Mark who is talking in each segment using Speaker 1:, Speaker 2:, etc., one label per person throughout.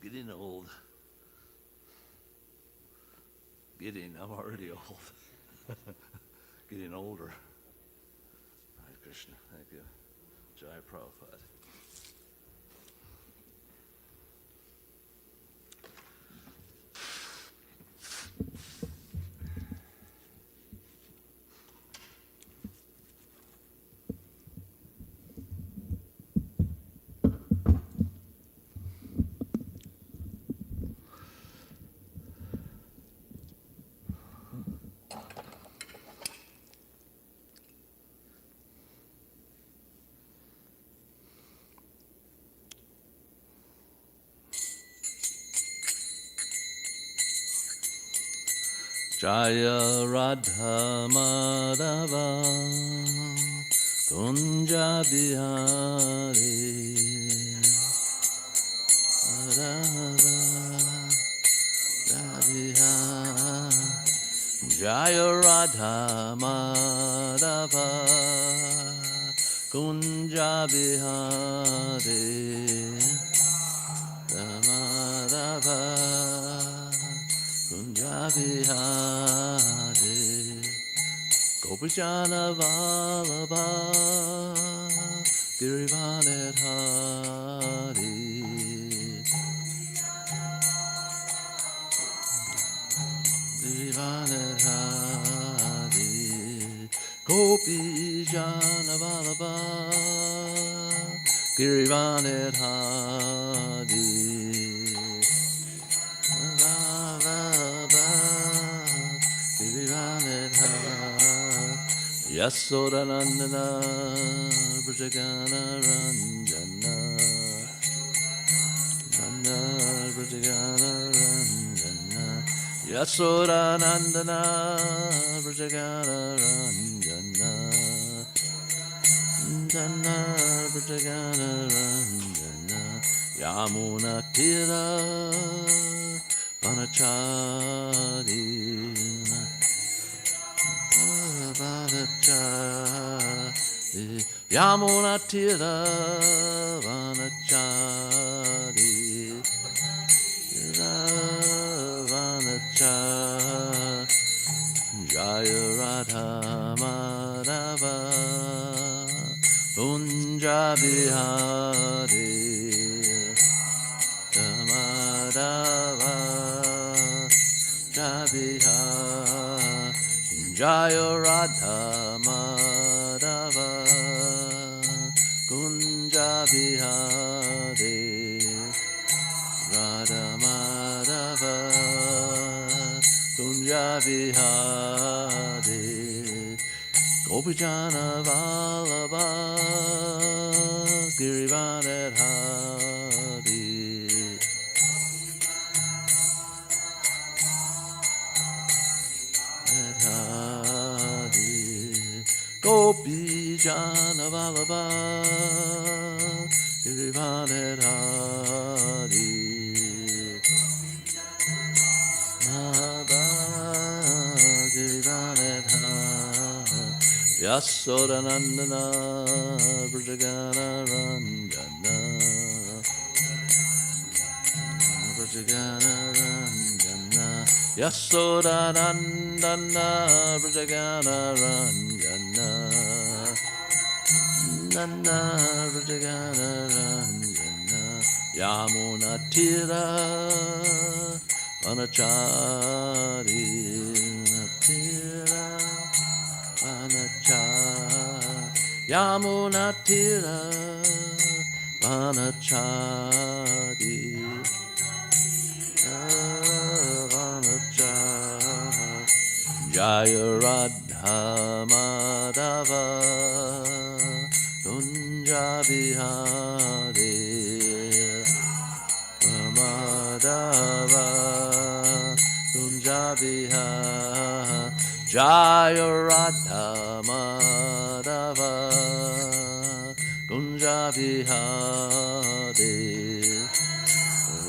Speaker 1: Getting old. I'm already old. Getting older. Hare Krishna. Thank you. Jai Prabhupada. Jaya Radha Madhava Kunja Bihari Radha Radha Jaya Radha Madhava Kunja Bihari Madhava Kunja Bihari Gopijana Vallabha Girivanet Hari Girivanet Hari Gopijana Vallabha Girivanet Hari Yasodanandana Brajagana Ranjana Nanda Brajagana Ranjana Yasodanandana Brajagana Ranjana Nanda Brajagana Ranjana Yamuna Tira Vanachari Yamuna Tira Vanachari Vanachari Jaya Radha Madhava Kunja Bihari Madhava Jabihari Jaya Radha Madhava Kunja Bihari Radha Madhava Kunja Bihari Gopijana Vallabha Girivanet Hari Gopijana Vallabha Girivanet Hari Girivanet Hari Yasodanandana Brajagana Ranjana Brajagana Ranjana Yasodanandana Brajagana Ranjana Nanda Brajagana Ranjana Yamuna Tira Vanachari Tira Vanachari Yamuna Tira Vanachari Jaya Radha Madhava Kunja Bihari Madhava Kunja Bihari Jaya Radha Madhava Kunja Bihari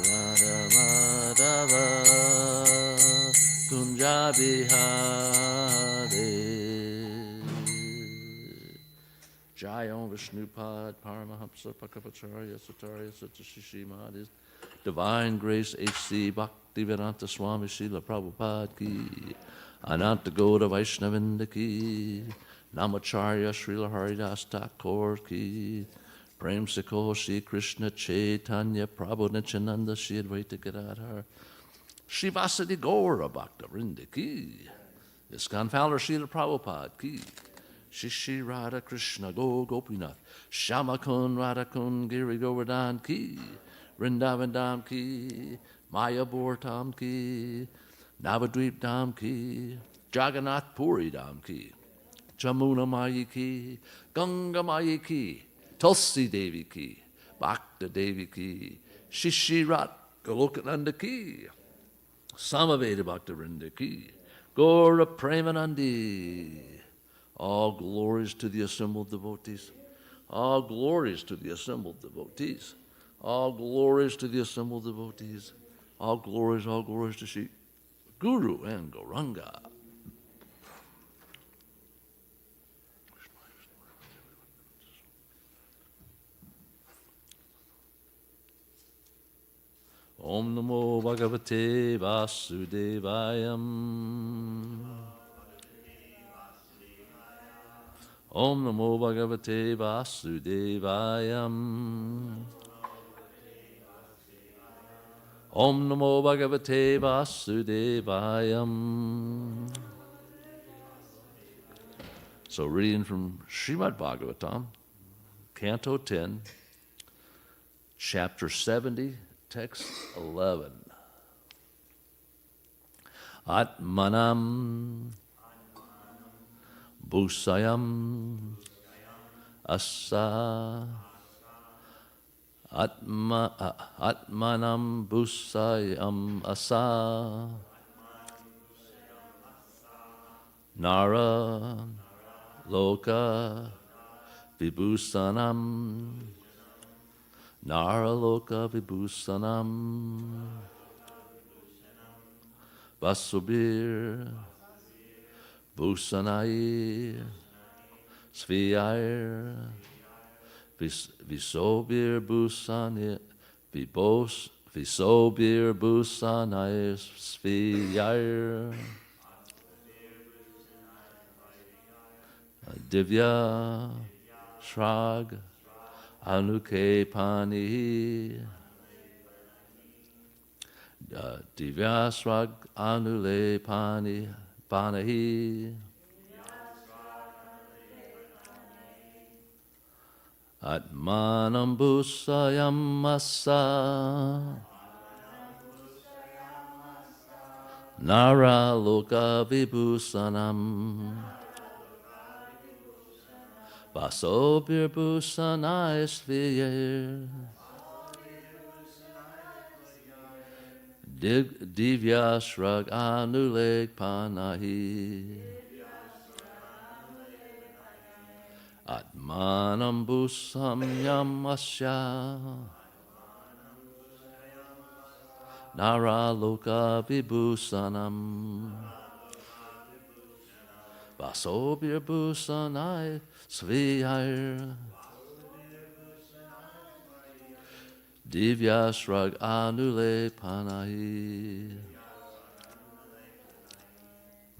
Speaker 1: Radha Madhava Kunja Bihari Jayam Vishnupad Paramahamsa Pakapacharya Satarya Satashishimad Divine Grace H.C. Bhaktivedanta Swami Srila Prabhupada Ki Ananta Gauda Vaishnavinda Ki Namacharya Srila Haridas Thakur Ki Prem Sikho Shri Krishna Chaitanya Prabhu Nityananda Shri Advaita Gadadhar Shri Vasadi Gaura Bhakta Vrinda Ki ISKCON founder Srila Prabhupada Ki Shishi Radha Krishna Go Gopinath Shamakun Radhakun Giri Govardhan Ki Vrindavan Dham Ki Maya Bhortam Ki Navadvip Dham Ki Jagannath Puri Dham Ki Jamuna Mayi Ki Ganga Mayi Ki Tulsi Devi Ki Bhakta Devi Ki Shishi Radha Golokananda Ki Samaveda Bhakta Vrinda Ki Gora Premanandi. All glories to the assembled devotees. All glories to the assembled devotees. All glories to the assembled devotees. All glories to Shri Guru and Gauranga. Om Namo Bhagavate Vasudevayam. Om Namo Bhagavate Vasudevayam. Om Namo Bhagavate Vasudevayam. So reading from Srimad Bhagavatam, Canto 10, Chapter 70, Text 11. Atmanam Bhusayam Asa Atmanam Bhusayam Asa Nara Loka Vibhusanam Nara Loka Vibhusanam Vasubir Bhusanai Sviyair Visobir Bhusanai Visobir Bhusanai Sviyair Divya Shrag Anuke Pani Divya Shrag Anule Pani Panahi Atmanam Bhusayam Asa Nara Loka Vibhusanam Vasobir Bhusanai Sviyir Divya Shrag Anulek Panahi Atmanam Bhusam Asya Nara Loka Vibhusanam Vasobir Bhusanai Sviyar Divya Shrag Anule Panahi.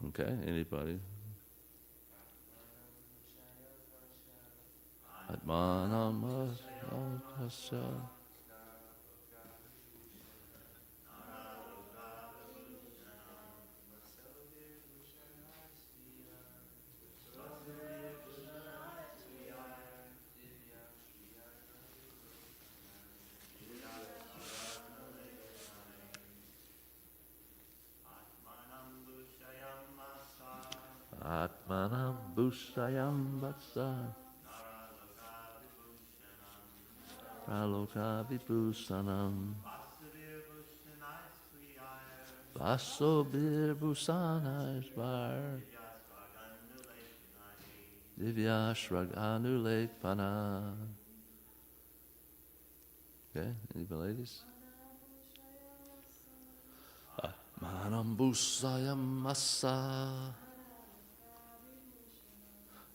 Speaker 1: Okay, anybody? Atmanam Asya Atmanam Bhusayam Vatsa Praloka Vibhusanam Vasobir Bhusanai Svar Divya Shrag Anulek Pana. Okay, anybody ladies? Atmanam Bhusayam Asa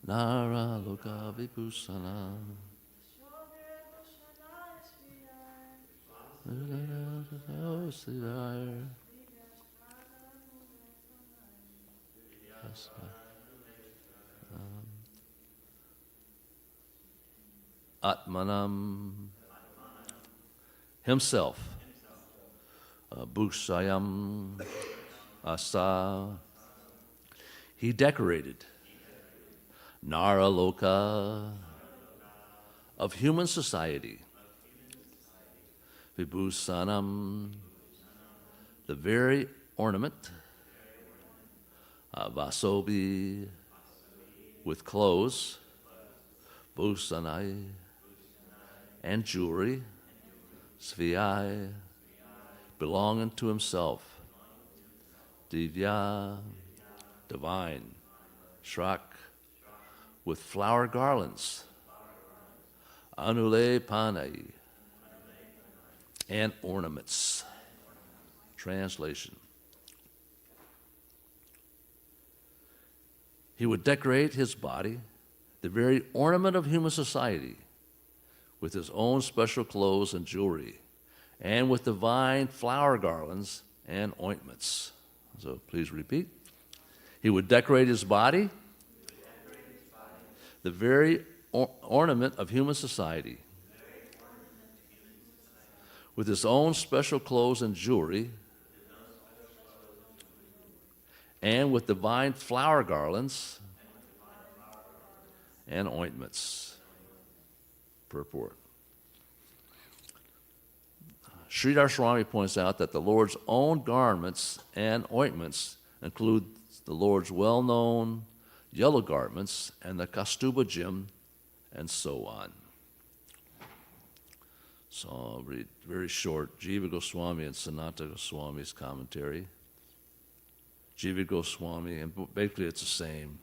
Speaker 1: Nara Loka Vibhusana. Atmanam, himself, Bhusayam Asa, he decorated Nara Loka of human society, Vibhusanam, the very ornament, Vasobi, with clothes, Bhusanai, and jewelry, Sviyai, belonging to himself, Divya, divine, Shrak, with flower garlands, Anule Panai, and ornaments. Translation. He would decorate his body, the very ornament of human society, with his own special clothes and jewelry, and with divine flower garlands and ointments. So please repeat. He would decorate his body, the very ornament of human society, with his own special clothes and jewelry, and with divine flower garlands and ointments. Purport. Sridhar Swami points out that the Lord's own garments and ointments include the Lord's well-known yellow garments and the Kaustubha gem, and so on. So I'll read very short Jiva Goswami and Sanatana Goswami's commentary. Jiva Goswami, and basically it's the same.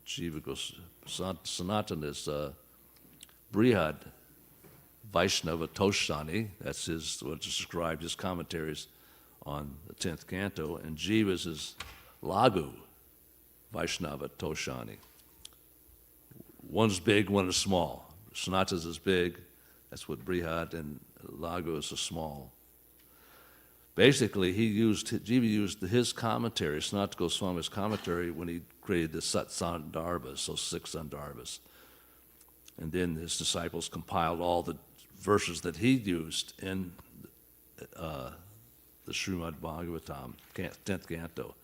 Speaker 1: Jiva Goswami, Sanatana is Brihad Vaishnava Toshani. That's what's described his commentaries on the 10th canto, and Jiva's is Lagu Vaishnava Toshani. One's big, one is small. Sanatana's is big, that's what Brihad, and Lagu is a small. Basically, Jiva used his commentary, Sanatana Goswami's commentary, when he created the Sandarbhas, so 6 Sandarbhas. And then his disciples compiled all the verses that he used in the Srimad Bhagavatam, 10th canto.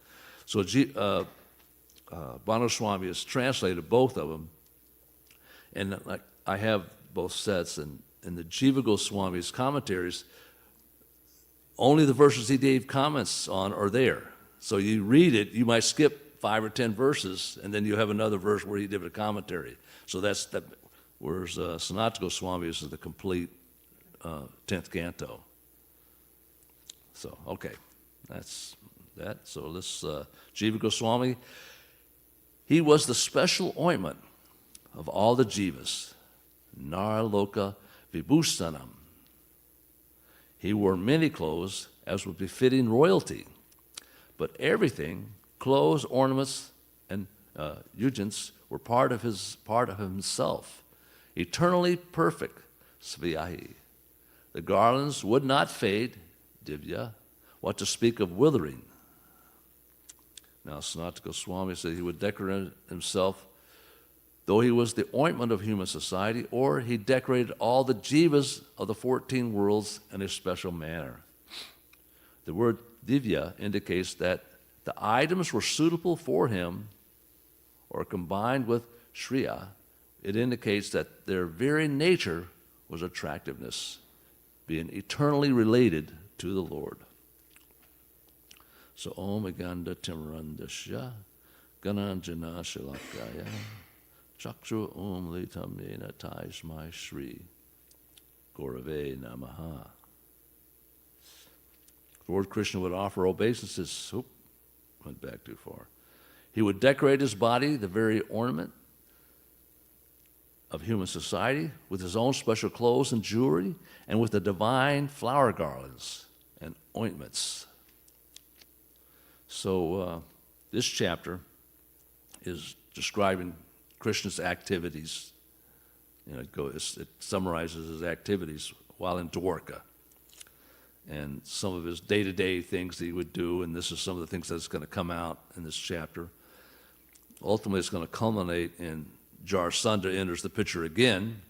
Speaker 1: So Bhanu Swami has translated both of them, and I have both sets, and in the Jiva Goswami's commentaries, only the verses he gave comments on are there. So you read it, you might skip 5 or 10 verses, and then you have another verse where he did a commentary. So that's that. Whereas Sanatana Goswami is the complete 10th canto. So okay, that's that. So this Jiva Goswami, he was the special ointment of all the jivas, Narloka Vibhusanam. He wore many clothes, as was befitting royalty, but everything, clothes, ornaments, and ujjants, were part of himself, eternally perfect, Sviyahi. The garlands would not fade, Divya, what to speak of withering. Now, Sanatana Goswami said he would decorate himself, though he was the ointment of human society, or he decorated all the jivas of the 14 worlds in a special manner. The word divya indicates that the items were suitable for him or combined with shriya. It indicates that their very nature was attractiveness, being eternally related to the Lord. So Om Aganda Timrandasya Gananjana Shalakaya Chakra Om Litam Nena Taishmai Shri Gorave Namaha. Lord Krishna would offer obeisances. Went back too far. He would decorate his body, the very ornament of human society, with his own special clothes and jewelry, and with the divine flower garlands and ointments. So this chapter is describing Krishna's activities. It summarizes his activities while in Dwarka, and some of his day-to-day things that he would do, and this is some of the things that's going to come out in this chapter. Ultimately, it's going to culminate in Jarasandha enters the picture again,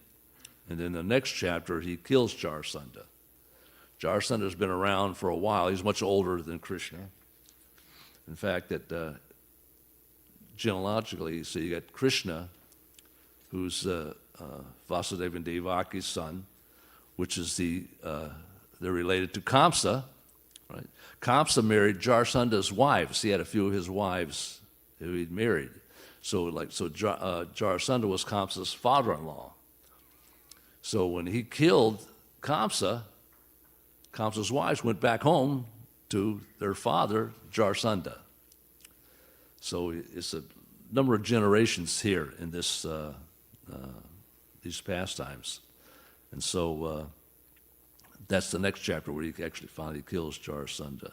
Speaker 1: and in the next chapter, he kills Jarasandha. Jarasandha has been around for a while. He's much older than Krishna. In fact, that genealogically, so you got Krishna, who's Vasudeva and Devaki's son, which is they're related to Kamsa, right? Kamsa married Jarasandha's wives. He had a few of his wives who he'd married. So Jarasandha was Kamsa's father-in-law. So when he killed Kamsa, Kamsa's wives went back home to their father, Jarasandha. So it's a number of generations here in this these pastimes. And so that's the next chapter where he actually finally kills Jarasandha.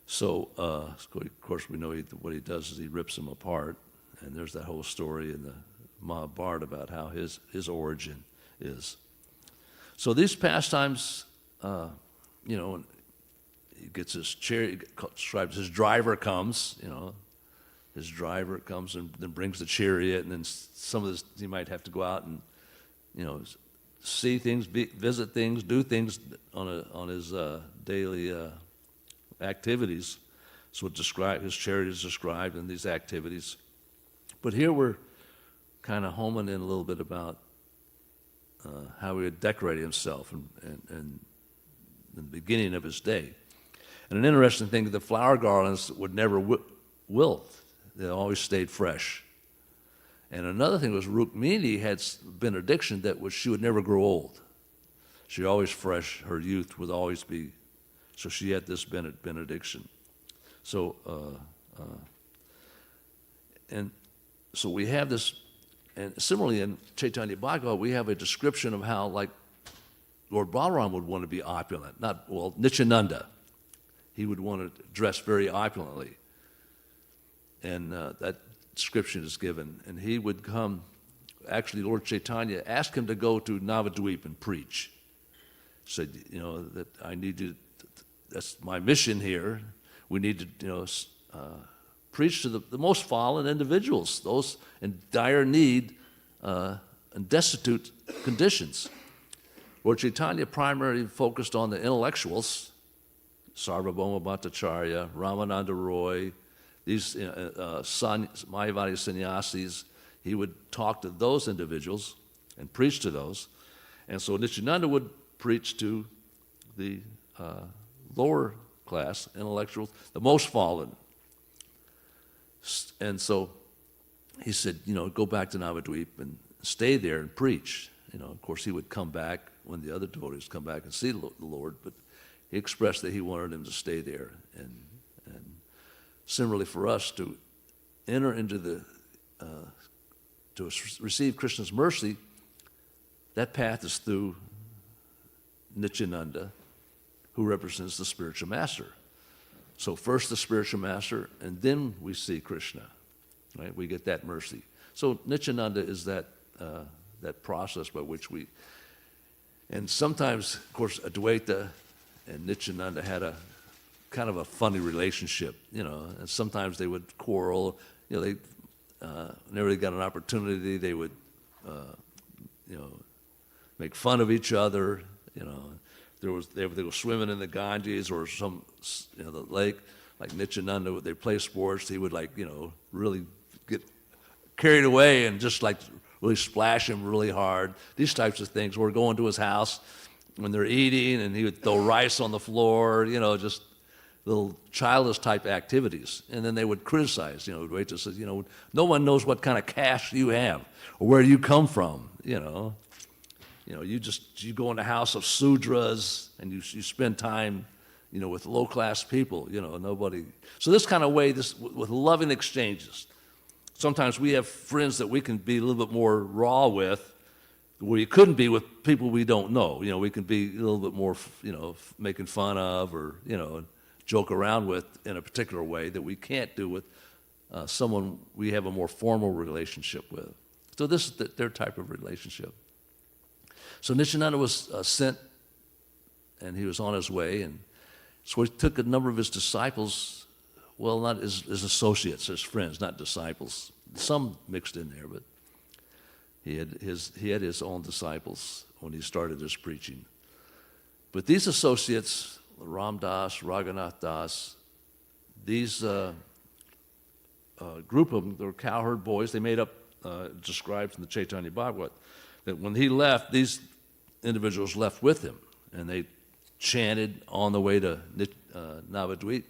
Speaker 1: So, of course, we know what he does is he rips him apart, and there's that whole story in the Mahabharata about how his origin is. So these pastimes, he gets his chariot, describes his driver comes, his driver comes and then brings the chariot, and then some of this, he might have to go out and, see things, visit things, do things on his daily activities. So his chariot is described in these activities. But here we're kind of homing in a little bit about how he would decorate himself in the beginning of his day. And an interesting thing, the flower garlands would never wilt. They always stayed fresh. And another thing was Rukmini had benediction that she would never grow old. She always fresh, her youth would always be, so she had this benediction. So, and so we have this, and similarly in Chaitanya Bhagavad, we have a description of how, like, Lord Balaram would want to be opulent. Nityananda, he would want to dress very opulently. And that description is given. And he would come, actually Lord Chaitanya asked him to go to Navadvip and preach. Said, that I need to, that's my mission here. We need to, preach to the most fallen individuals, those in dire need and destitute conditions. Lord Chaitanya primarily focused on the intellectuals, Sarvabhauma Bhattacharya, Ramananda Roy, these Mayavadi sannyasis. He would talk to those individuals and preach to those. And so Nityananda would preach to the lower class intellectuals, the most fallen. And so he said, go back to Navadvip and stay there and preach. Of course, he would come back when the other devotees come back and see the Lord, but he expressed that he wanted him to stay there. And similarly for us to enter into to receive Krishna's mercy, that path is through Nityananda, who represents the spiritual master. So first the spiritual master, and then we see Krishna, right? We get that mercy. So Nityananda is that process by which we, and sometimes, of course, Advaita and Nityananda had a kind of a funny relationship, and sometimes they would quarrel. They whenever they got an opportunity, they would, make fun of each other. They were swimming in the Ganges or some, the lake, like Nityananda. They play sports. He would really get carried away and just really splash him really hard. These types of things. Or going to his house when they're eating, and he would throw rice on the floor. Just little childish type activities. And then they would criticize. Advaita says, no one knows what kind of caste you have or where you come from. You go in the house of Sudras and you spend time, with low-class people, nobody. So this kind of way, with loving exchanges. Sometimes we have friends that we can be a little bit more raw with, where you couldn't be with people we don't know. We can be a little bit more, making fun of or, joke around with in a particular way that we can't do with someone we have a more formal relationship with. So this is their type of relationship. So Nityananda was sent, and he was on his way, and so he took a number of his disciples, well, not his associates, his friends, not disciples. Some mixed in there, but he had his own disciples when he started his preaching. But these associates, Ram Das, Raghunath Das, these group of them, they were cowherd boys. They made up, described in the Chaitanya Bhagavad, that when he left, these individuals left with him, and they chanted on the way to Navadvip.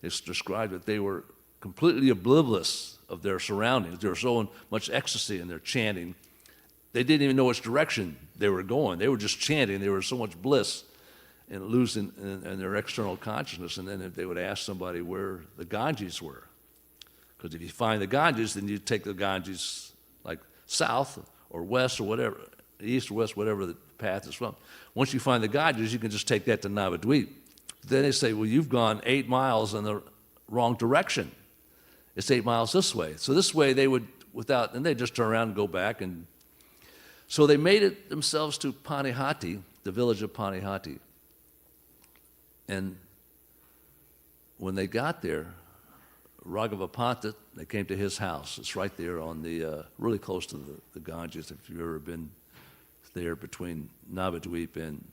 Speaker 1: They described that they were completely oblivious of their surroundings. They were so in much ecstasy in their chanting, they didn't even know which direction they were going. They were just chanting. They were so much bliss and losing in their external consciousness. And then if they would ask somebody where the Ganges were, because if you find the Ganges, then you take the Ganges like south or west or whatever, east or west, whatever the path is from. Once you find the Ganges, you can just take that to Navadvip. Then they say, well, you've gone 8 miles in the wrong direction. It's 8 miles this way. So this way they would, and they just turn around and go back. And so they made it themselves to Panihati, the village of Panihati. And when they got there, Raghava Pandit, they came to his house. It's right there on the, really close to the Ganges, if you've ever been there between Navadvip and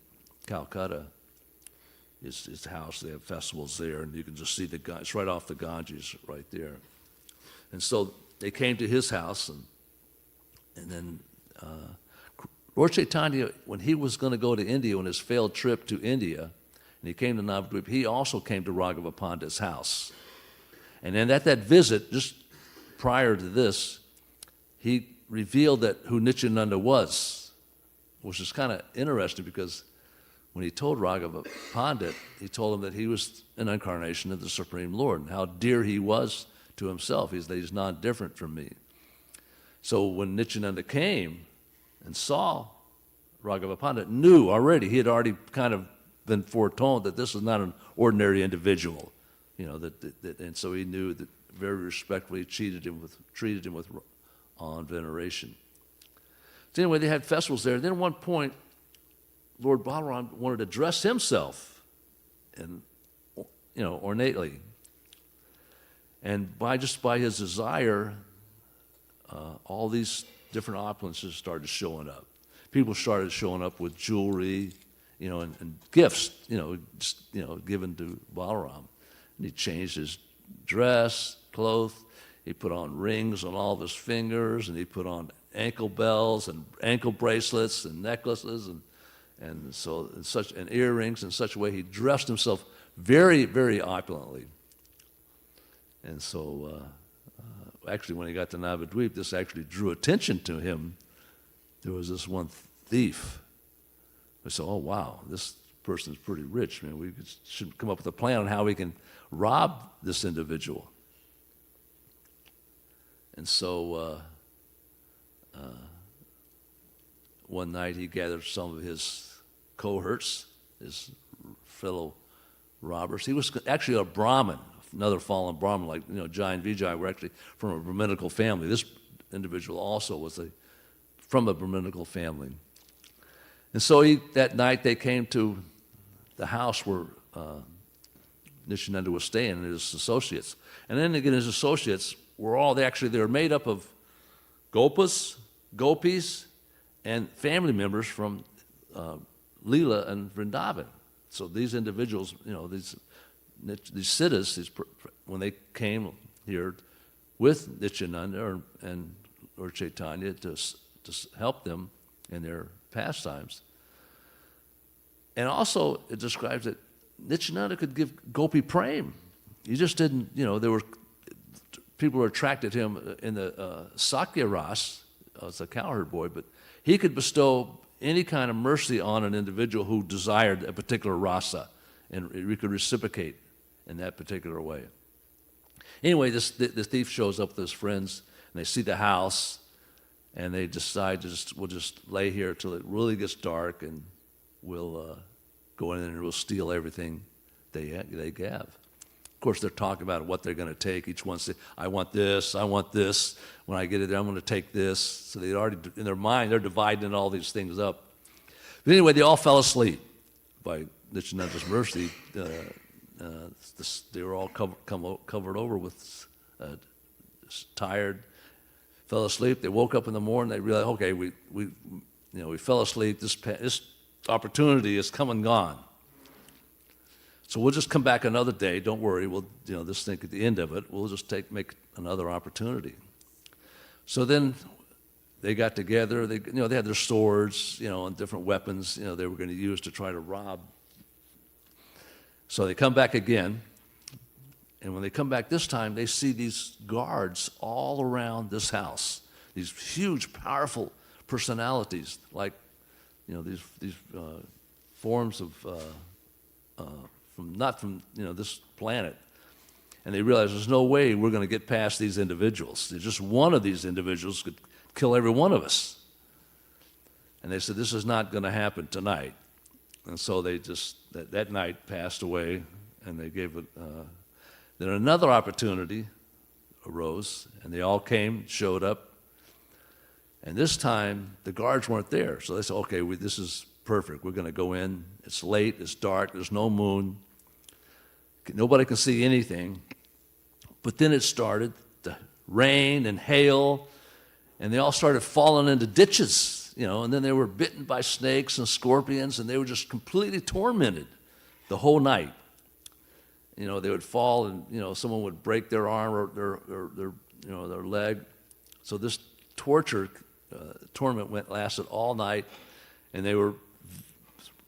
Speaker 1: Calcutta. His house, they have festivals there, and you can just see it's right off the Ganges right there. And so they came to his house, and then Lord Chaitanya, when he was going to go to India, on his failed trip to India, and he came to Navadvip, he also came to Raghava Pandit's house. And then at that visit, just prior to this, he revealed who Nityananda was, which is kind of interesting because when he told Raghava Pandit, he told him that he was an incarnation of the Supreme Lord and how dear he was to himself. He's not different from me. So when Nityananda came and saw Raghava Pandit, he had already kind of been foretold that this is not an ordinary individual. And so he knew that very respectfully treated him with awe and veneration. So anyway, they had festivals there. Then at one point, Lord Balaram wanted to dress himself, ornately. And by his desire, all these different opulences started showing up. People started showing up with jewelry, and gifts, given to Balaram. And he changed his dress, clothes. He put on rings on all of his fingers, and he put on ankle bells and ankle bracelets and necklaces and earrings in such a way he dressed himself very, very opulently. And so, actually, when he got to Navadvip, this actually drew attention to him. There was this one thief. I said, "Oh wow, this person's pretty rich. Man, we should come up with a plan on how we can rob this individual." And so, one night he gathered some of his cohorts, his fellow robbers. He was actually a Brahmin, another fallen Brahmin, like Jai and Vijay were actually from a Brahminical family. This individual also was from a Brahminical family. And so that night they came to the house where Nityananda was staying, and his associates. And then again, his associates were they were made up of gopis, and family members from Leela and Vrindavan. So these individuals, these siddhas, when they came here with Nityananda or Chaitanya to help them in their pastimes. And also it describes that Nityananda could give gopi prem. He just didn't, people were attracted to him in the Sakya Ras, as a cowherd boy, but he could bestow any kind of mercy on an individual who desired a particular rasa, and we could reciprocate in that particular way. Anyway, the thief shows up with his friends, and they see the house, and they decide we'll just lay here till it really gets dark, and we'll go in and we'll steal everything they have. Of course, they're talking about what they're going to take. Each one says, I want this, I want this. When I get it there, I'm going to take this. So they already, in their mind, they're dividing all these things up. But anyway, they all fell asleep. By Nityananda's mercy, they were all covered over with tired, fell asleep. They woke up in the morning. They realized, okay, we fell asleep. This opportunity is come and gone. So we'll just come back another day. Don't worry. We'll, this thing at the end of it, we'll just make another opportunity. So then they got together. They had their swords, and different weapons, they were going to use to try to rob. So they come back again. And when they come back this time, they see these guards all around this house. These huge, powerful personalities, like, these forms of not from this planet. And they realize there's no way we're going to get past these individuals. Just one of these individuals could kill every one of us. And they said, this is not going to happen tonight. And so they just, that night passed away, and they gave it, then another opportunity arose, and they all came, showed up. And this time, the guards weren't there. So they said, okay, this is perfect. We're going to go in. It's late, it's dark, there's no moon. Nobody can see anything. But then it started to rain and hail, and they all started falling into ditches, and then they were bitten by snakes and scorpions, and they were just completely tormented the whole night. They would fall, and someone would break their arm or their leg. So this torment lasted all night, and they were,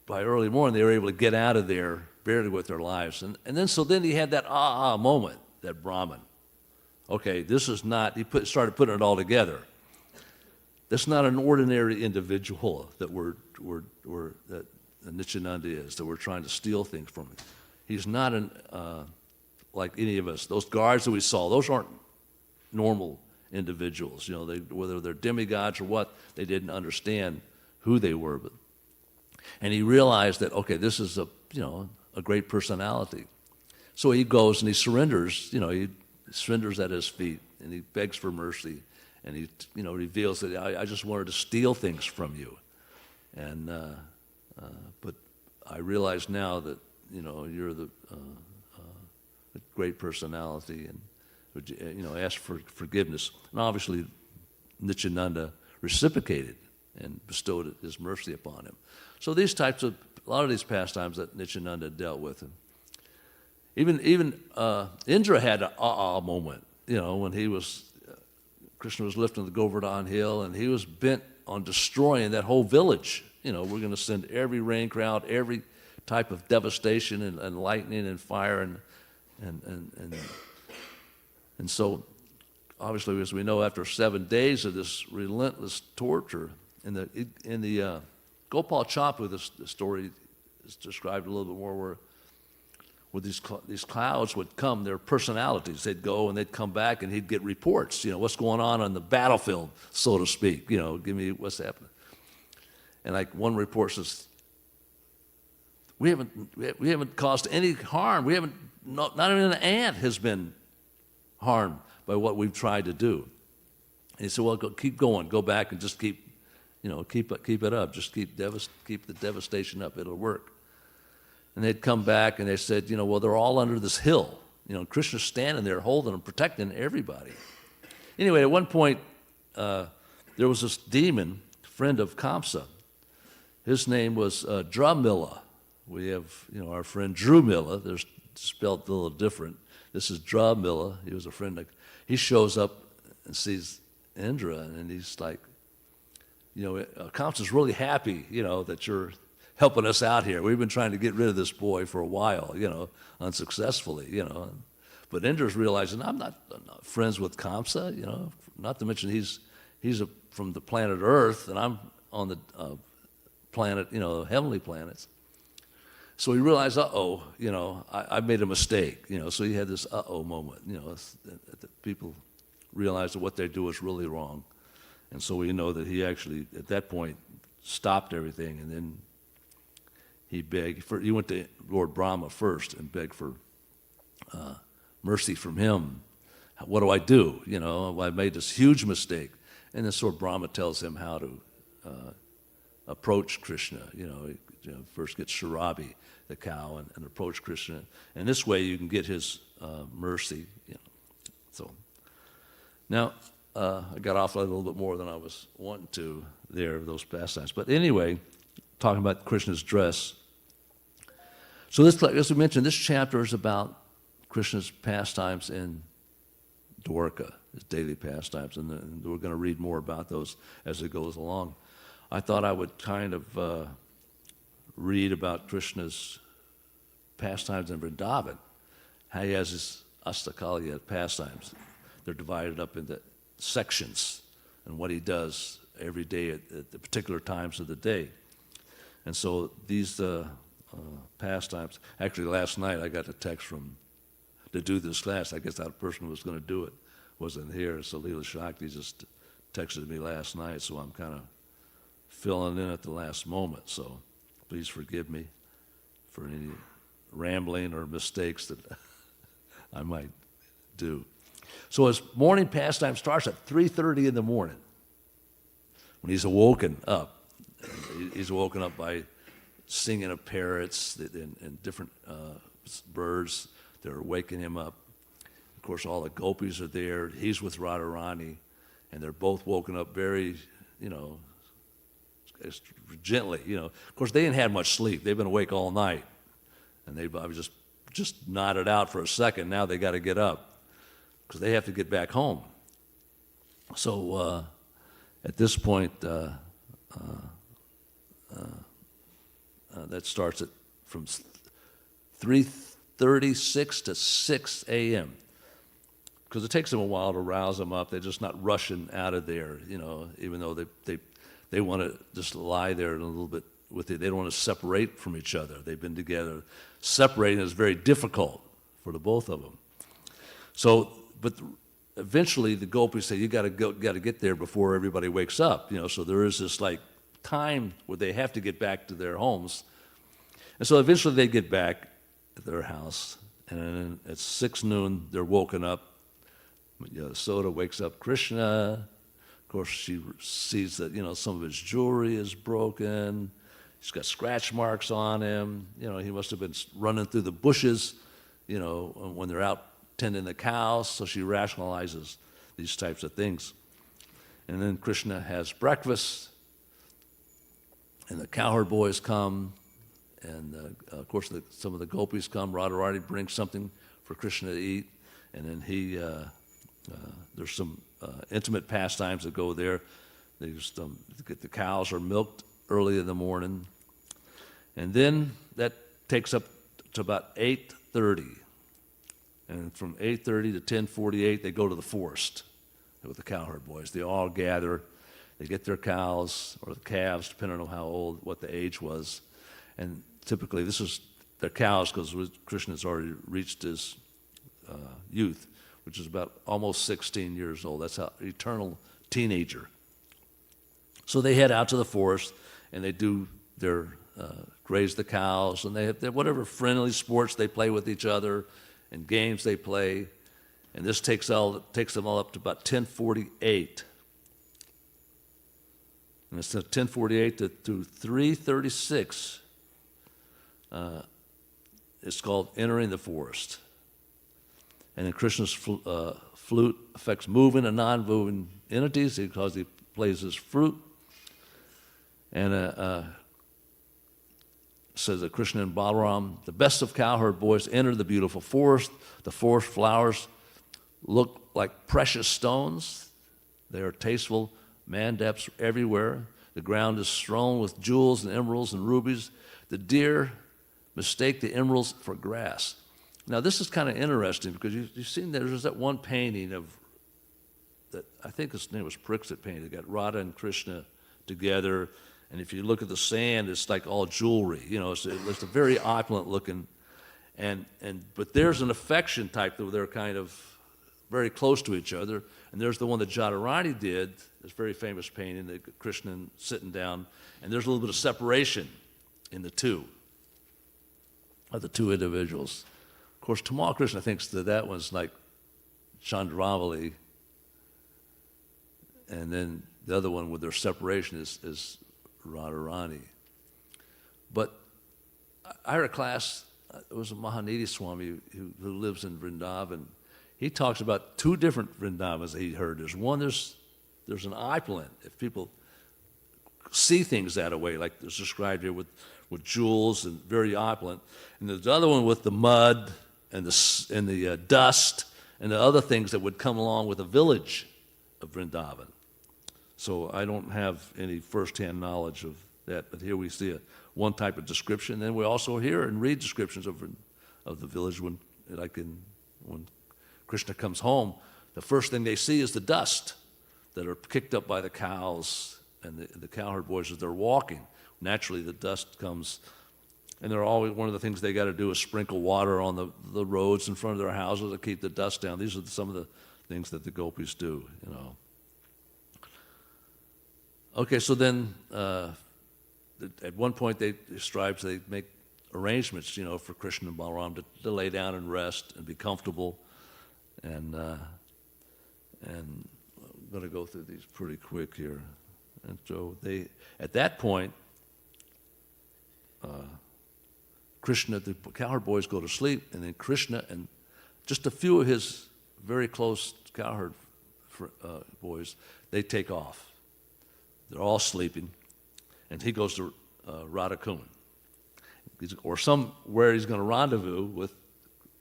Speaker 1: by early morning, they were able to get out of there barely with their lives. And then he had that moment, that Brahmin. Okay, this is not, started putting it all together. That's not an ordinary individual that that Nityananda is, that we're trying to steal things from him. He's not like any of us. Those guards that we saw, those aren't normal individuals. Whether they're demigods or what, they didn't understand who they were. And he realized that, okay, this is a great personality. So he goes and he surrenders, he surrenders at his feet, and he begs for mercy, and he, reveals that I just wanted to steal things from you. And, but I realize now that, you're the great personality, and, ask for forgiveness. And obviously, Nityananda reciprocated and bestowed his mercy upon him. So a lot of these pastimes that Nityananda dealt with. And even Indra had an moment, when Krishna was lifting the Govardhan hill, and he was bent on destroying that whole village. We're going to send every rain cloud, every type of devastation and lightning and fire and so obviously, as we know, after 7 days of this relentless torture, in the Gopal Champu, the story is described a little bit more, where these clouds would come, their personalities, they'd go and they'd come back, and he'd get reports, what's going on the battlefield, so to speak, give me what's happening. And like one report says, we haven't caused any harm. Not even an ant has been harmed by what we've tried to do. And he said, well, keep going, go back and just keep it up, just keep the devastation up, it'll work. And they'd come back and they said, well, they're all under this hill. Krishna's standing there holding them, protecting everybody. Anyway, at one point, there was this demon, friend of Kamsa. His name was Dramila. We have, our friend Drumila. They're spelled a little different. This is Dramila. He was a friend. He shows up and sees Indra, and he's like, Kamsa's really happy, that you're helping us out here. We've been trying to get rid of this boy for a while, unsuccessfully, But Indra's realizing I'm not friends with Kamsa, not to mention he's from the planet Earth, and I'm on the planet, heavenly planets. So he realized, I made a mistake, so he had this moment, that people realized that what they do is really wrong. And so we know that he actually, at that point, stopped everything, and then he begged. He went to Lord Brahma first and begged for mercy from him. What do I do? You know, I made this huge mistake. And then sort of Brahma tells him how to approach Krishna. You know, first get Sharabi, the cow, and approach Krishna. And this way you can get his mercy. You know. So now I got off a little bit more than I was wanting to there, those pastimes. But anyway, talking about Krishna's dress. So this, as we mentioned, this chapter is about Krishna's pastimes in Dwarka, his daily pastimes, and we're going to read more about those as it goes along. I thought I would kind of read about Krishna's pastimes in Vrindavan, how he has his Astakaliya pastimes. They're divided up into sections and what he does every day at the particular times of the day. And so these pastimes, actually last night I got a text to do this class. I guess that person who was going to do it wasn't here, so Leela Shakti just texted me last night, so I'm kind of filling in at the last moment. So please forgive me for any rambling or mistakes that I might do. So his morning pastime starts at 3:30 in the morning when he's awoken up. He's woken up by singing of parrots and different birds. They're waking him up. Of course, all the gopis are there. He's with Radharani, and they're both woken up very, gently. Of course, they didn't have much sleep. They've been awake all night, and they've just nodded out for a second. Now they got to get up because they have to get back home. So at this point, that starts from 3:36 to 6 a.m. because it takes them a while to rouse them up. They're just not rushing out of there, even though they want to just lie there a little bit with it. They don't want to separate from each other. They've been together. Separating is very difficult for the both of them. So, but eventually the gopis say, you got to get there before everybody wakes up. So there is this like time where they have to get back to their homes. And so eventually they get back at their house, and at 6 noon they're woken up. Soda wakes up Krishna. Of course, she sees that some of his jewelry is broken. He's got scratch marks on him. He must have been running through the bushes, when they're out tending the cows. So she rationalizes these types of things. And then Krishna has breakfast, and the cowherd boys come, and of course some of the gopis come. Radharani brings something for Krishna to eat, and then there's some intimate pastimes that go there. The cows are milked early in the morning, and then that takes up to about 8:30, and from 8:30 to 10:48 they go to the forest with the cowherd boys. They all gather. They get their cows or the calves, depending on how old, what the age was. And typically this is their cows because Krishna's already reached his youth, which is about almost 16 years old. That's an eternal teenager. So they head out to the forest and they do their graze the cows, and they have whatever friendly sports they play with each other and games they play. And this takes them all up to about 10:48. And it's 10:48 to 3:36. It's called entering the forest. And then Krishna's flute affects moving and non-moving entities because he plays his flute. And says that Krishna and Balaram, the best of cowherd boys, enter the beautiful forest. The forest flowers look like precious stones. They are tasteful mandaps everywhere. The ground is strewn with jewels and emeralds and rubies. The deer mistake the emeralds for grass. Now this is kind of interesting because you've seen there's that one painting of that, I think his name was Pariksit painting. They got Radha and Krishna together, and if you look at the sand, it's like all jewelry. It's a very opulent looking, but there's an affection type that they're kind of very close to each other. And there's the one that Jadharani did, this very famous painting, that Krishna sitting down, and there's a little bit of separation in the two individuals. course, Tamal Krishna thinks that one's like Chandravali, and then the other one with their separation is Radharani. But I heard a class, it was a Mahanidhi Swami who lives in Vrindavan. He talks about two different Vrindavans that he heard. There's an opulent, if people see things that way, like it's described here with jewels and very opulent. And there's the other one with the mud and the dust and the other things that would come along with a village of Vrindavan. So I don't have any firsthand knowledge of that, but here we see one type of description. Then we also hear and read descriptions of the village when Krishna comes home. The first thing they see is the dust that are kicked up by the cows and the cowherd boys as they're walking. Naturally, the dust comes, and they're always, one of the things they got to do is sprinkle water on the roads in front of their houses to keep the dust down. These are some of the things that the gopis do, you know. Okay, so then at one point they make arrangements, you know, for Krishna and Balaram to lay down and rest and be comfortable, and I'm going to go through these pretty quick here. And so at that point, Krishna, the cowherd boys go to sleep, and then Krishna and just a few of his very close cowherd boys, they take off. They're all sleeping, and he goes to Radhakund, or somewhere he's going to rendezvous with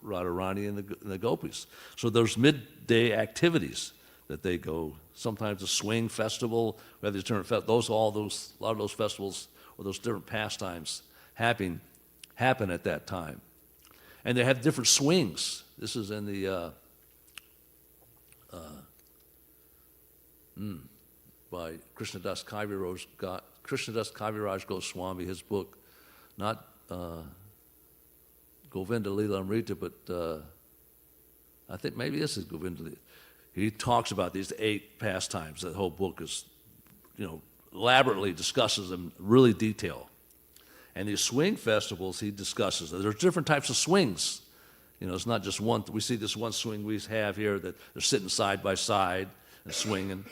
Speaker 1: Radharani and the gopis. So there's midday activities that they go. Sometimes a swing festival, we have these different a lot of those festivals or those different pastimes happen at that time, and they have different swings. This is in the by Krishnadas Kaviraj Goswami, his book, not Govinda Lila Amrita, but I think maybe this is Govinda Lila. He talks about these 8 pastimes. The whole book is, you know, elaborately discusses them, really detail. And these swing festivals, he discusses. There's different types of swings. You know, it's not just one. We see this one swing we have here that they're sitting side by side and swinging.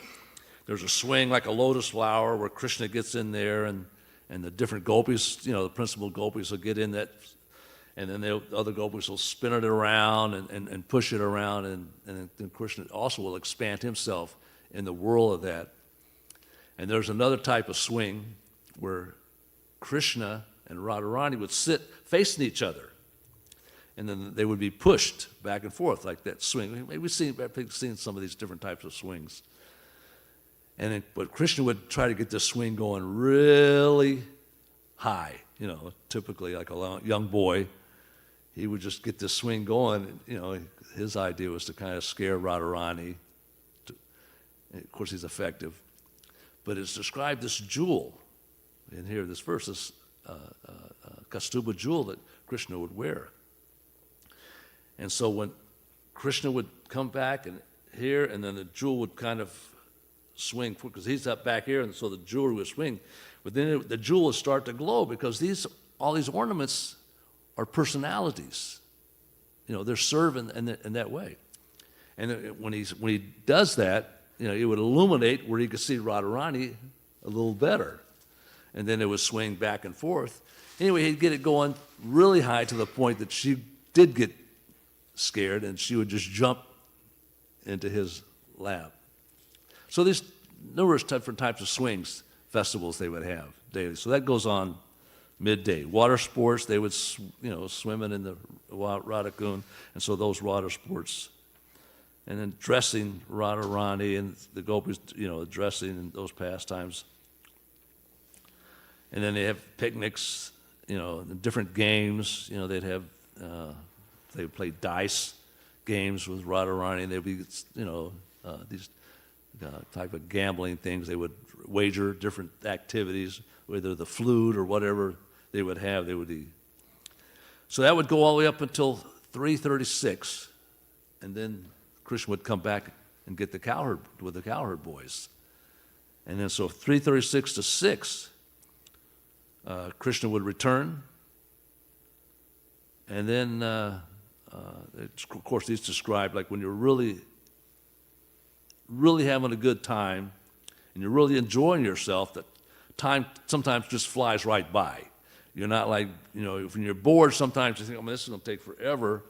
Speaker 1: There's a swing like a lotus flower where Krishna gets in there, and the different gopis, you know, the principal gopis will get in that, and then the other gopis will spin it around and push it around, and then Krishna also will expand himself in the whirl of that. And there's another type of swing where Krishna and Radharani would sit facing each other, and then they would be pushed back and forth like that swing. Maybe we've seen some of these different types of swings. But Krishna would try to get this swing going really high, you know, typically like a young boy. He would just get this swing going. You know, his idea was to kind of scare Radharani. Of course, he's effective. But it's described this jewel in here. This verse is Kaustubha jewel that Krishna would wear. And so when Krishna would come back and here, and then the jewel would kind of swing, because he's up back here, and so the jewelry would swing. But then the jewel would start to glow, because all these ornaments are personalities. You know, they're serving in that way. And when he does that, you know, it would illuminate where he could see Radharani a little better. And then it would swing back and forth. Anyway, he'd get it going really high to the point that she did get scared, and she would just jump into his lap. So there's numerous different types of swings, festivals they would have daily. So that goes on midday. Water sports, they would, you know, swimming in the Radhakund, and so those water sports. And then dressing Radharani and the gopis, you know, dressing in those pastimes. And then they have picnics, you know, different games. You know, they would play dice games with Radharani, and they'd be, you know, these type of gambling things. They would wager different activities, whether the flute or whatever they would have, they would eat. So that would go all the way up until 3:36, and then Krishna would come back and get the cowherd boys. And then so 3:36 to 6, Krishna would return, and then of course, these describe like when you're really, really having a good time and you're really enjoying yourself, that time sometimes just flies right by. You're not like, when you're bored, sometimes you think, this is going to take forever.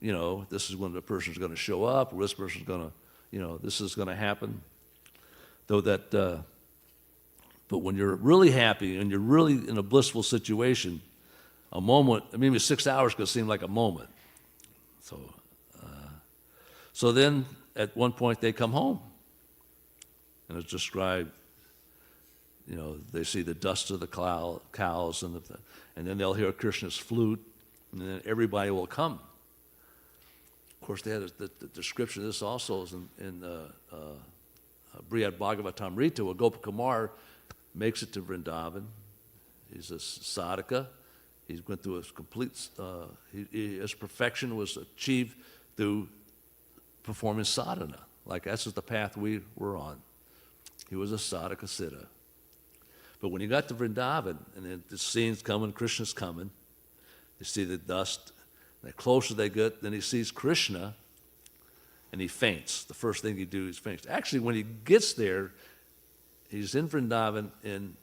Speaker 1: This is when the person's going to show up, or this person's going to, this is going to happen. Though that, but when you're really happy and you're really in a blissful situation, a moment, maybe 6 hours could seem like a moment. So then at one point they come home, and it's described, they see the dust of the cows, and then they'll hear Krishna's flute, and then everybody will come. Of course, they had the description of this also is in Brihad Bhagavatamrita, where Gopakumar makes it to Vrindavan. He's a sadhaka. He went through a complete, his perfection was achieved through performing sadhana. Like that's the path we were on. He was a sadhaka siddha. But when he got to Vrindavan, and then the scene's coming, Krishna's coming, you see the dust, and the closer they get, then he sees Krishna, and he faints. The first thing he does is faints. Actually, when he gets there, he's in Vrindavan, in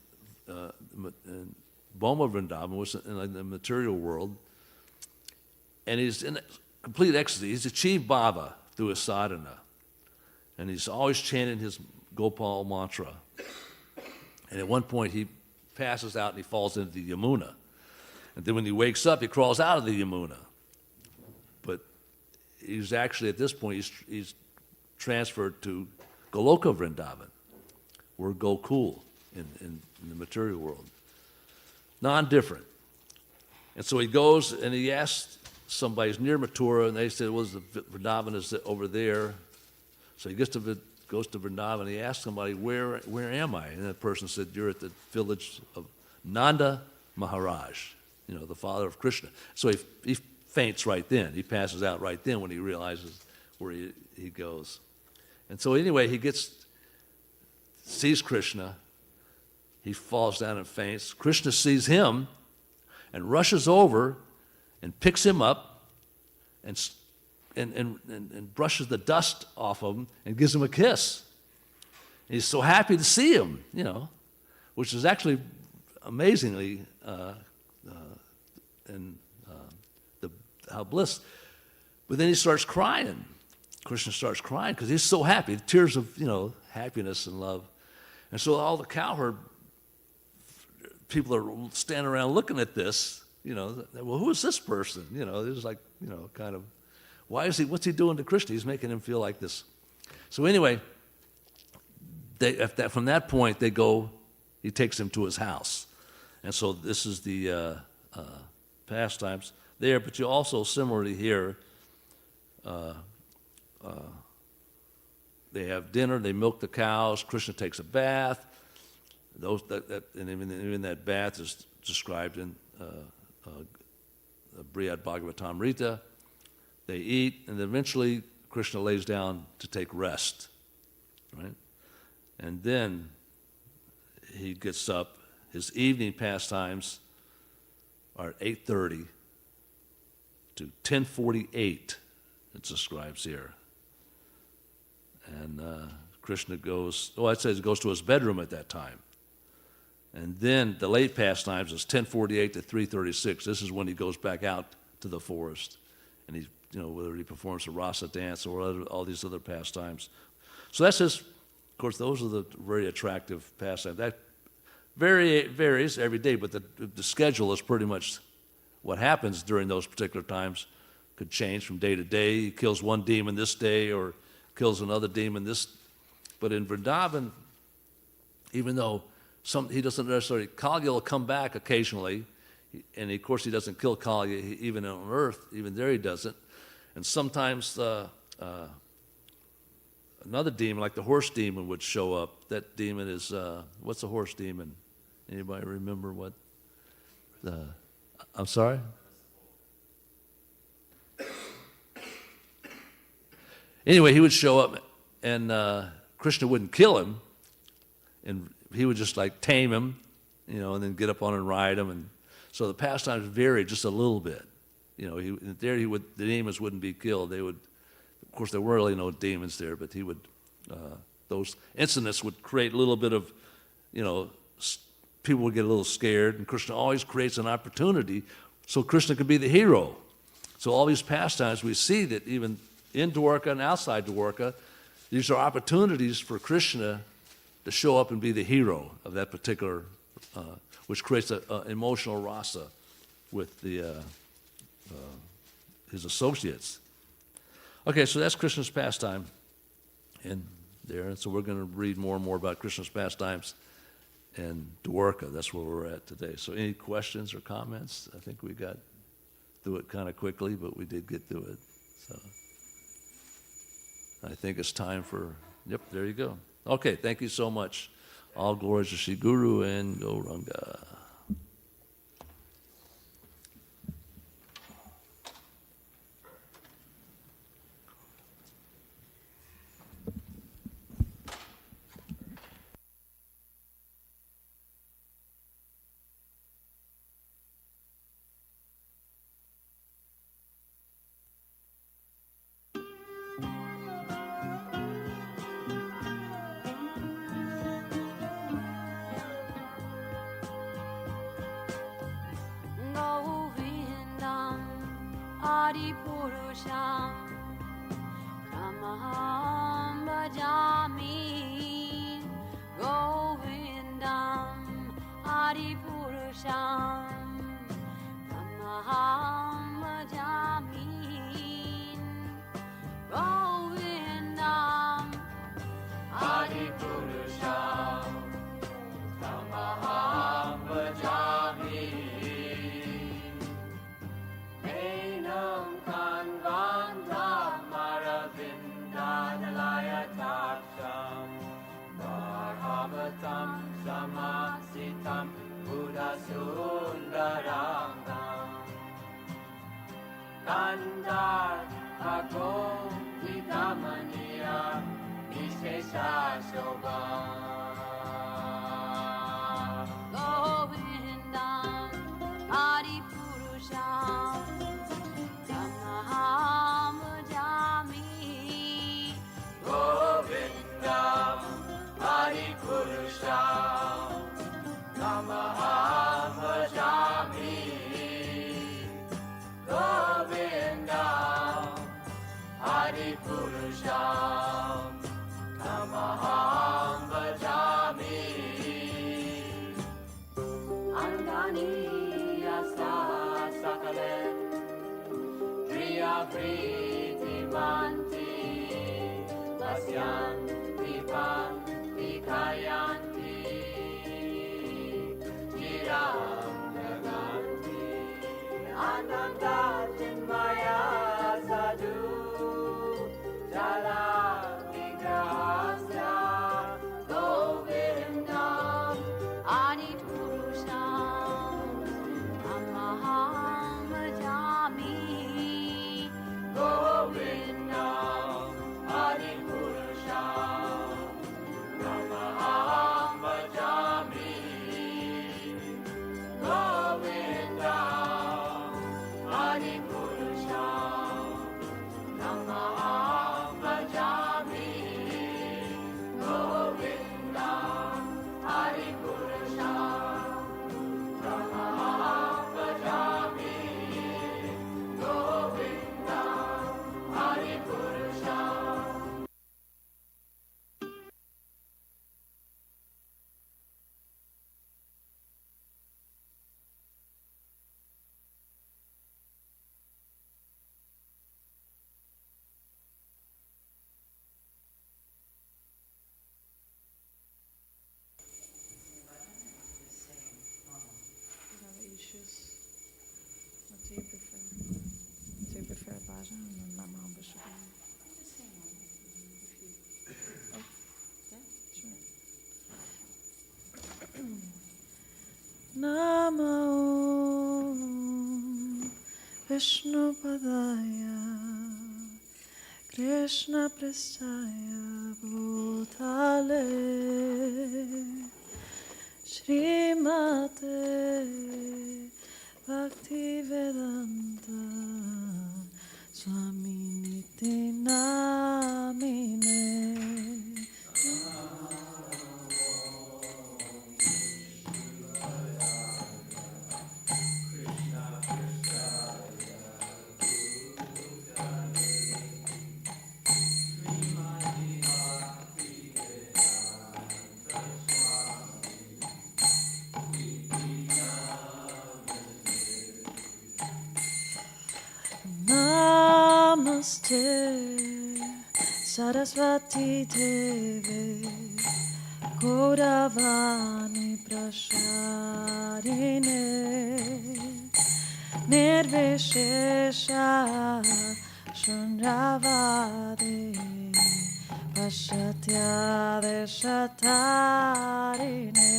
Speaker 1: Boma Vrindavan, which is in the material world, and he's in complete ecstasy. He's achieved bhava through his sadhana, and he's always chanting his Gopal mantra. And at one point, he passes out and he falls into the Yamuna. And then when he wakes up, he crawls out of the Yamuna. But he's actually, at this point, he's transferred to Goloka Vrindavan, or Gokul in the material world. Non-different. And so he goes and he asks somebody who's near Mathura, and they said, the Vrindavan is over there. So he goes to Vrindavan, and he asks somebody, where am I? And that person said, you're at the village of Nanda Maharaj, the father of Krishna. So he faints right then. He passes out right then when he realizes where he goes. And so anyway, he sees Krishna. He falls down and faints. Krishna sees him and rushes over and picks him up and brushes the dust off of him and gives him a kiss. And he's so happy to see him, which is actually amazingly how bliss. But then he starts crying. Krishna starts crying because he's so happy, tears of happiness and love. And so all the cowherd people are standing around looking at this. Well, who is this person? There's like kind of. What's he doing to Krishna? He's making him feel like this. So anyway, from that point, he takes him to his house. And so this is the pastimes there, but you also similarly hear they have dinner, they milk the cows, Krishna takes a bath. And even that bath is described in Brihad Bhagavatamrita. They eat, and eventually Krishna lays down to take rest, right? And then he gets up. His evening pastimes are at 8:30 to 10:48, it describes here. And Krishna goes to his bedroom at that time. And then the late pastimes is 10:48 to 3:36. This is when he goes back out to the forest, and whether he performs a rasa dance or all these other pastimes. So that's just, of course, those are the very attractive pastimes. That varies every day, but the schedule is pretty much what happens during those particular times. Could change from day to day. He kills one demon this day or kills another demon this. But in Vrindavan, even though he doesn't necessarily, Kali will come back occasionally, and of course he doesn't kill Kali even on earth, even there he doesn't. And sometimes another demon, like the horse demon, would show up. That demon is, what's a horse demon? Anybody remember what? I'm sorry? Anyway, he would show up, and Krishna wouldn't kill him, and he would just like tame him, and then get up on and ride him. And so the pastimes vary just a little bit, the demons wouldn't be killed. They would, of course, there were really no demons there, but he would, those incidents would create a little bit of, people would get a little scared, and Krishna always creates an opportunity so Krishna could be the hero. So all these pastimes, we see that even in Dwarka and outside Dwarka, these are opportunities for Krishna to show up and be the hero of that particular, which creates an emotional rasa with his associates. Okay, so that's Krishna's pastime in there. And so we're going to read more and more about Krishna's pastimes and Dwarka. That's where we're at today. So any questions or comments? I think we got through it kind of quickly, but we did get through it. So I think it's time for, yep, there you go. Okay, thank you so much. All glories to Sri Guru and Gauranga.
Speaker 2: Adipurusham Tamaham Bhajami Govindam Adipurusham Tamaham Bhajami Govindam Adipurusham Tamaham Bhajami Samasitam Buddha Sundarangam Kandar Agom Vikamaniya Vishesha Shobham Govindam Adipurusham Tamaham Bhajami Govindam Adipurusham Tamaham Bhajami Govindam Adipurusham Tamaham Bhajami Angani Yasa Sakalen Priya Priti Manti Vasyan Vipan Vikayanti Jiram Naganti Ananda Chinmaya Sadhu Jala Vigrahasya Govindam Adipurusham Tamaham Bhajami Govindam Adipurusham Tamaham Bhajami Govindam Adipurusham Tamaham Bhajami Govindam Adipurusham Tamaham Bhajami Govindam Adipurusham.
Speaker 3: What do you prefer? Do you prefer bhajan or Namah Bhashan? Oh, yeah, sure. Namo Vishnu Padaya Krishna Pristaya Bhutale Shrimate Bhaktivedanta Swami Niti Namine. Namaste Saraswati Deve Gauravani Prasharine Nirvishesha Shunravadi Pashatya Deshatarine.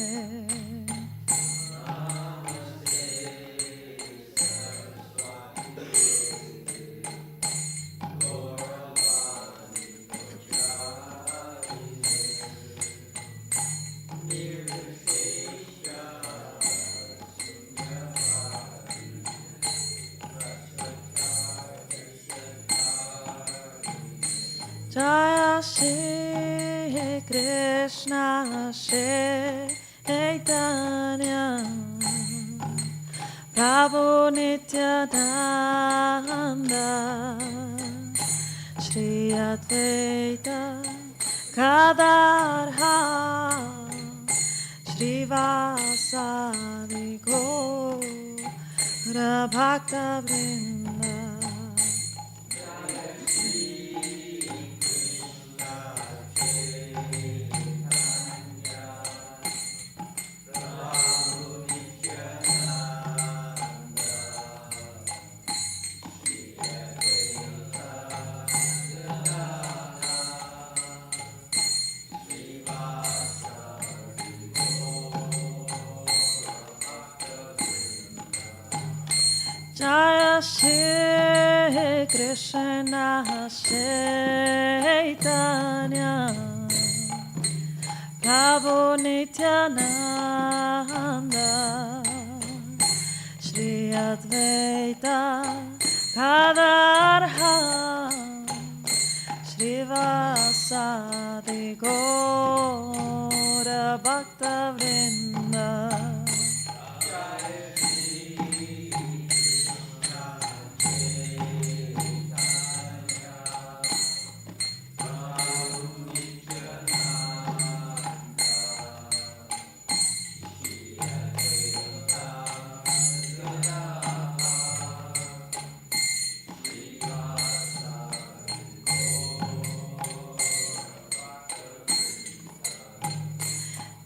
Speaker 3: Jaya Shri Krishna Shri Chaitanya Prabhu Nityananda Shri Advaita Gadadhara Shri Vasadi Gaura Bhakta Vrinda. Jaya Shri Krishna Chaitanya Prabhu Nityananda Shri Advaita Gadadhara Shri Vasadi Gaura Bhakta Vrinda.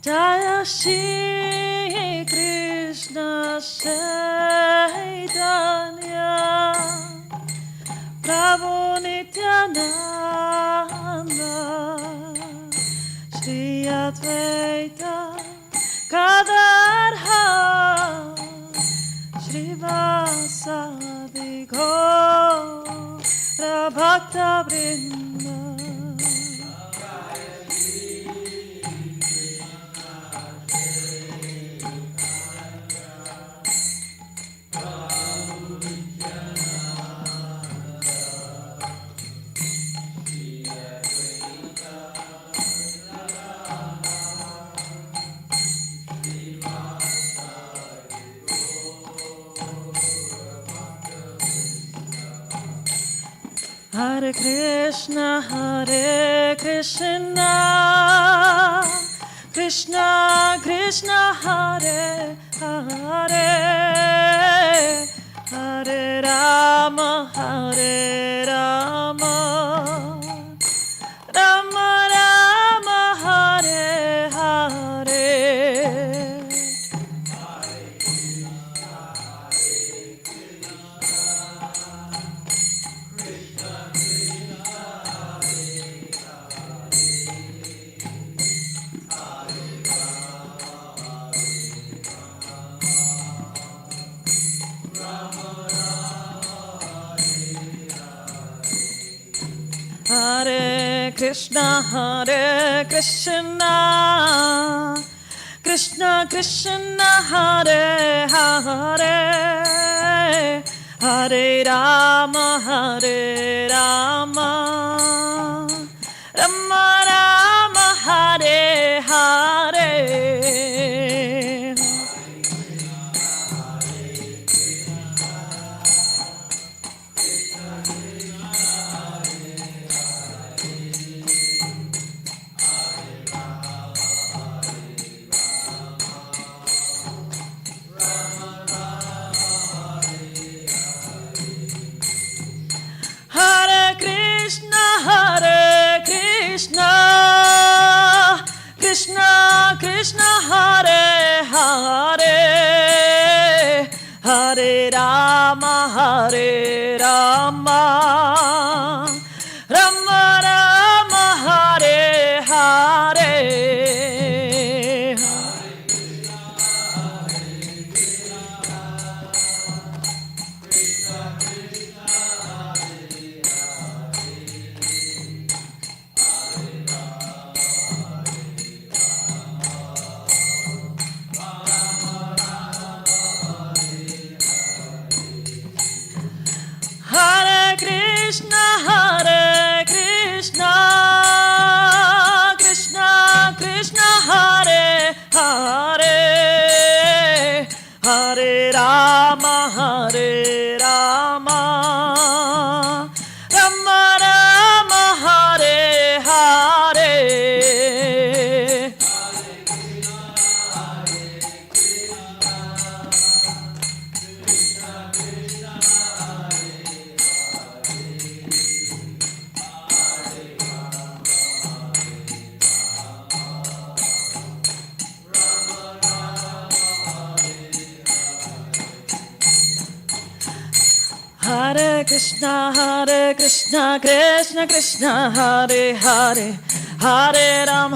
Speaker 3: Jaya Shri Krishna Chaitanya Prabhu Nityananda Shri Advaita Gadadhara Shri Vasadi Gaura Bhakta Vrinda. Hare Krishna, Krishna Krishna, Hare Hare, Hare Rama, Hare Rama, Rama Rama, Hare Hare. Hare Krishna, Krishna Krishna Krishna Hare Hare Hare Rama Hare Rama Rama Rama Hare Hare Krishna Krishna Hare Hare Hare Rama Hare Rama Rama Rama Hare Hare Hare Krishna, Krishna Krishna Hare Hare, Hare Rama Hare Rama, Rama Rama Hare Hare. Hare Krishna, Krishna Krishna, Hare Hare, Hare Ram,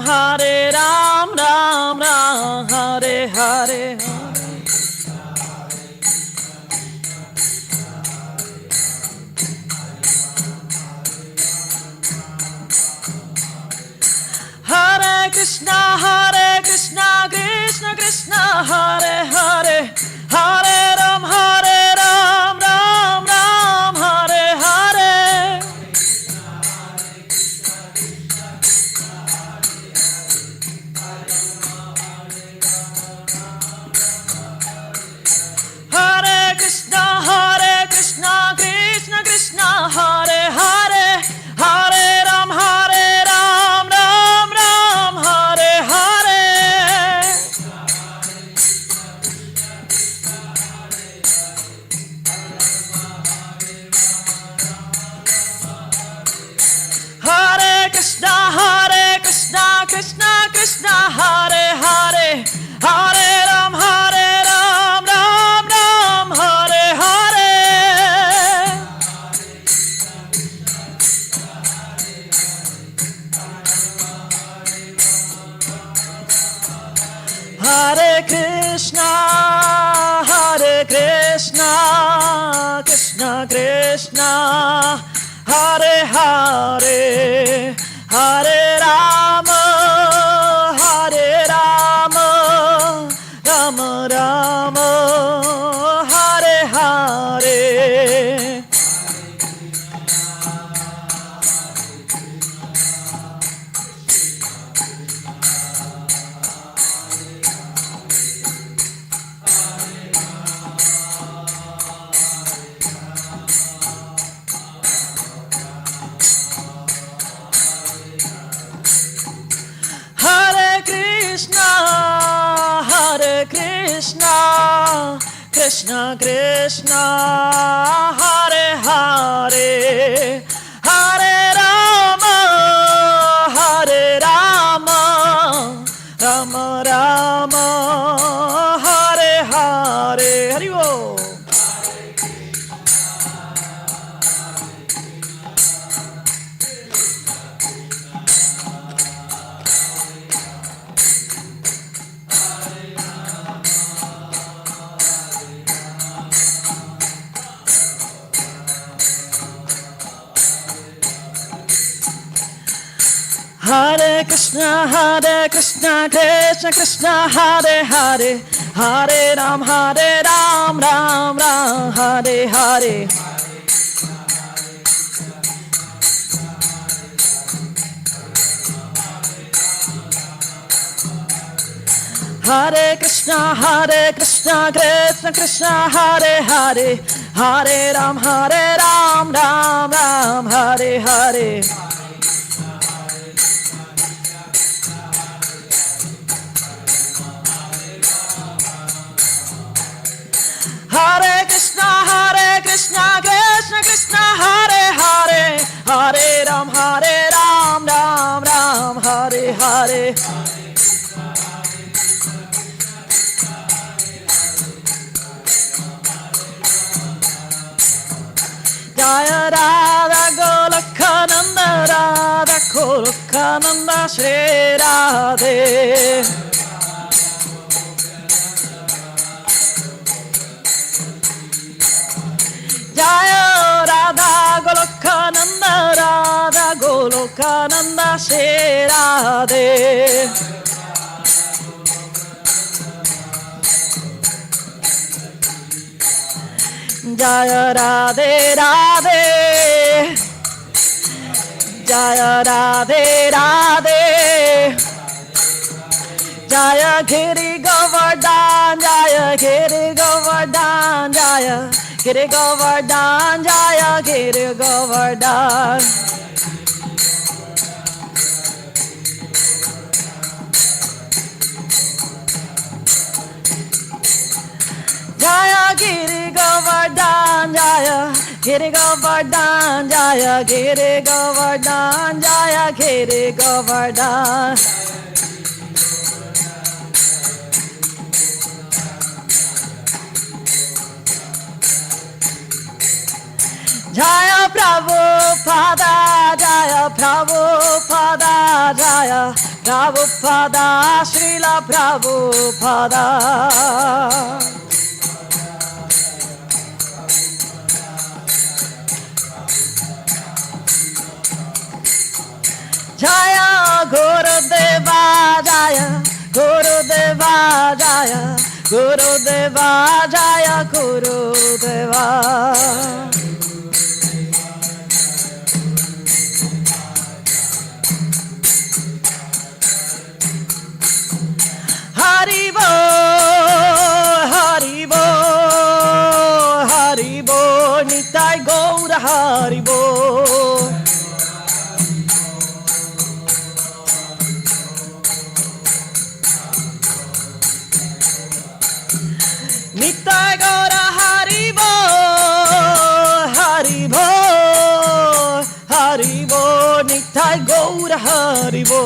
Speaker 3: Ram Ram, Hare Hare. Hare Krishna, Krishna Krishna, Hare Hare, Hare Ram, Ram Ram, Hare Hare. Hare Krishna, Krishna Krishna, Hare Hare, Hare Ram, Ram Ram, Hare Hare. Hare Krishna, Krishna, Hare Hare, Hare Ram, Ram Ram, Hare Hare. Hare Krishna, Krishna Krishna, Hare Hare, Hare Rama, Rama Rama, Hare Hare. Krishna Krishna, Hare Hare, Hare Rama, Rama Rama, Hare Hare. Hari Bol.
Speaker 4: Hare Krishna, Krishna Krishna, Hare Hare, Hare Ram, Ram Ram, Hare Hare. Hare Krishna, Krishna Krishna, Hare Hare, Hare Ram, Ram Ram, Hare Hare. Hare Krishna, Krishna Krishna, Hare Hare, Hare Ram, Ram Ram, Hare Hare. Jaya Radha Goloka Nanda, Radha Goloka Nanda, Shri Radhe. Jaya Radha Goloka Nanda, Radha Goloka Nanda, Shri Radhe. Jaya Radhe Radhe, Jaya Radhe Radhe, Jaya Giri Govardhan, Jaya Giri Govardhan, Jaya Giri Govardhan, Jaya Giri Govardhan. Jaya Giri Govardhan, Jaya Giri Govardhan, Jaya Giri Govardhan, Jaya Giri Govardhan. Jaya Prabhupada, Jaya Prabhupada, Jaya Prabhupada, Srila Prabhupada. Jaya Gurudeva, Jaya Gurudeva, Jaya Gurudeva, Jaya Gurudeva. Haribo, Haribo, Haribo, Nitai Gaura Haribo. Nitai Gaura Haribo, Haribo, Haribo, Nitai Gaura Haribo.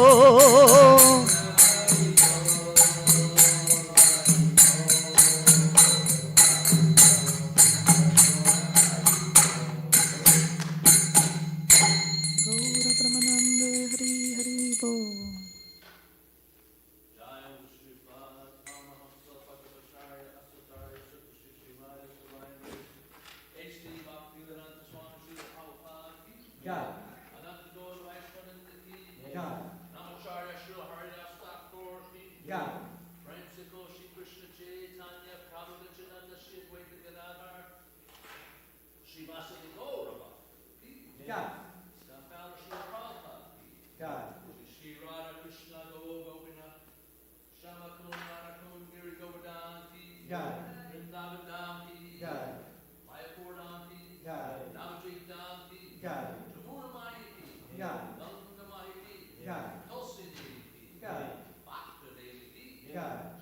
Speaker 5: God.